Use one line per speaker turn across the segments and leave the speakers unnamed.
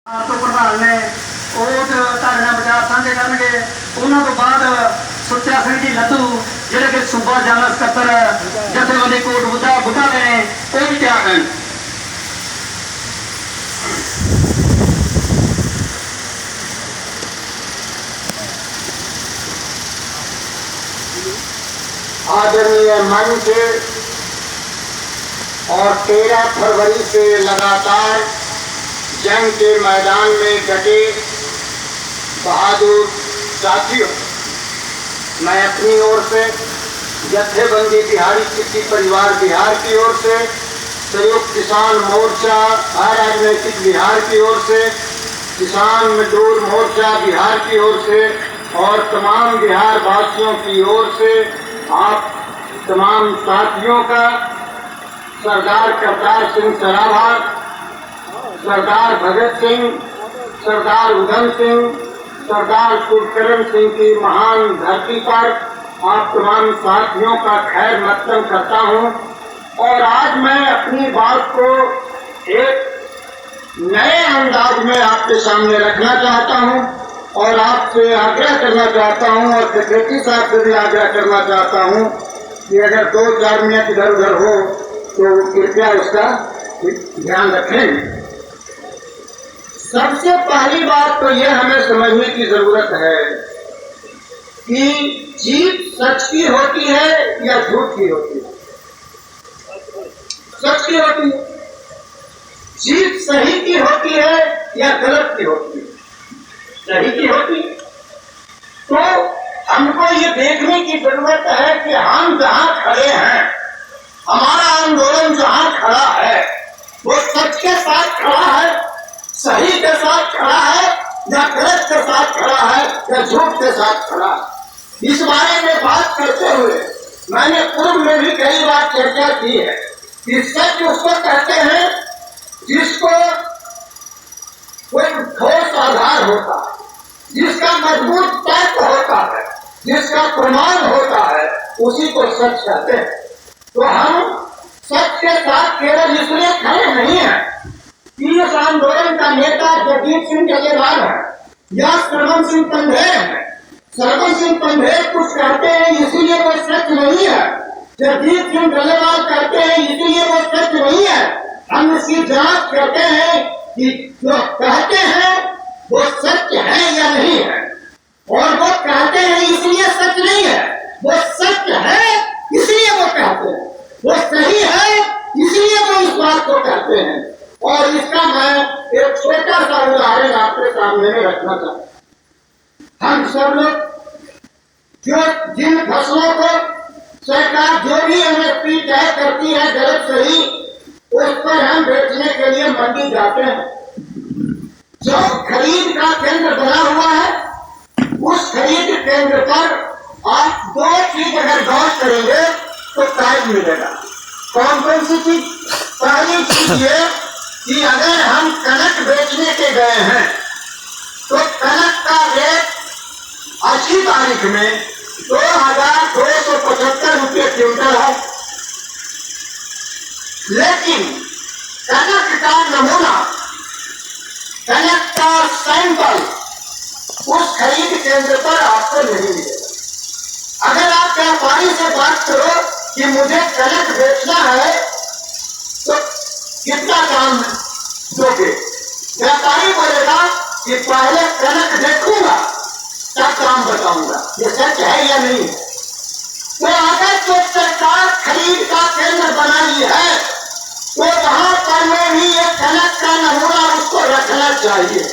तो प्रधान ने विचार साझे करनगे। उन्होंने तो बाद सुच्चा सिंह जी लद्दू जिहड़े कि सूबा जनरल सकत्तर जथेबंदी कोट बुढ़ा ने वो भी तैयार हैं।
आदरणीय मंच और 13 फरवरी से लगातार जंग के मैदान में डटे बहादुर साथियों, मैं अपनी ओर से जत्थेबंदी बिहारी कृषि परिवार बिहार की ओर से, संयुक्त किसान मोर्चा अराजनैतिक बिहार की ओर से, किसान मजदूर मोर्चा बिहार की ओर से और तमाम बिहार वासियों की ओर से आप तमाम साथियों का सरदार करतार सिंह सराभार, सरदार भगत सिंह, सरदार उधम सिंह, सरदार सुखकरण सिंह की महान धरती पर आप तमाम साथियों का खैर मकदम करता हूं। और आज मैं अपनी बात को एक नए अंदाज में आपके सामने रखना चाहता हूं और आपसे आग्रह करना चाहता हूं और सेक्रेटरी साहब से भी आग्रह करना चाहता हूं कि अगर 2-4 मिनट इधर उधर हो तो कृपया उसका ध्यान रखें। सबसे पहली बात तो यह हमें समझने की जरूरत है कि जीत सच की होती है या झूठ की होती है। सच की होती है। जीत सही की होती है या गलत की होती है। सही की होती है। तो हमको ये देखने की जरूरत है कि हम जहां खड़े हैं, हमारा आंदोलन जहां खड़ा है, वो सच के साथ खड़ा है, सही के साथ खड़ा है या गलत के साथ खड़ा है या झूठ के साथ खड़ा है। इस बारे में बात करते हुए मैंने पूर्व में भी कई बार चर्चा की है कि सच उसको कहते हैं जिसको कोई ठोस आधार होता है, जिसका मजबूत तर्क होता है, जिसका प्रमाण होता है, उसी को सच कहते हैं। तो हम सच के साथ केवल इसलिए खड़े नहीं हैं कि इस आंदोलन का नेता जगजीत सिंह डलेवाल है या सरवन सिंह पंधेर है। सरवन सिंह पंधेर कुछ कहते हैं इसीलिए वो सच नहीं है, जगजीत सिंह डलेवाल कहते हैं इसीलिए वो सच नहीं है। हम इसकी जांच करते हैं कि जो कहते हैं वो सच है या नहीं है, और वो कहते हैं इसलिए सच नहीं है, वो सच है इसलिए वो कहते हैं, वो सही है इसलिए वो इस बात को कहते हैं। और इसका मैं एक छोटा सा उदाहरण आपके सामने में रखना चाहता हूं। हम सब लोग जिन फसलों को सरकार जो भी एमएसपी तय करती है गलत सही, उस पर हम बेचने के लिए मंडी जाते हैं। जो खरीद का केंद्र बना हुआ है, उस खरीद केंद्र पर आप 2 चीज अगर गौर करेंगे तो टाइम मिलेगा। कौन कौन सी चीज? पहली चीज ये कि अगर हम कनक बेचने के गए हैं तो कनक का रेट 80 तारीख में 2275 रुपये क्विंटल है, लेकिन कनक का नमूना, कनक का सैंपल उस खरीद केंद्र पर आपको नहीं मिलेगा। अगर आप व्यापारी से बात करो कि मुझे कनक बेचना है तो कितना दाम दोगे, व्यापारी बोलेगा कि पहले कनक देखूंगा तब दाम बताऊंगा। ये सच है या नहीं? तो अगर जो सरकार खरीद का केंद्र बनाई है तो वहां पर में भी एक कनक का नमूना उसको रखना चाहिए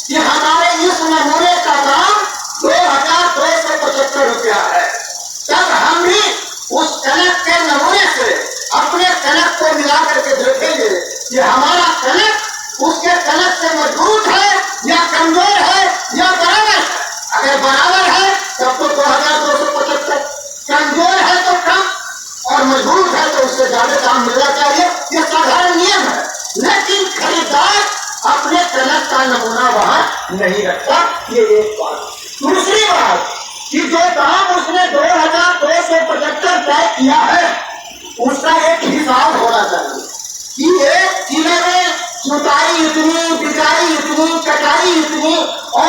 कि हमारे इस नमूने का दाम 2275 रुपया है। तब हम भी उस कनक के नमूने से अपने कनक को मिला करके देखेंगे कि हमारा कनक उसके कनक से मजबूत है या कमजोर है या बराबर है। अगर बराबर है तब तो 2275, कमजोर है तो कम और मजबूत है तो उससे ज्यादा दाम मिलना चाहिए। यह साधारण नियम है, लेकिन खरीदार अपने कनक का नमूना वहां नहीं रखता। ये एक बात। दूसरी बात कि जो दाम उसने 2275 तय किया है उसका एक हिसाब होना चाहिए कि एक किलो में जुताई इतनी, बिजाई इतनी, कटाई इतनी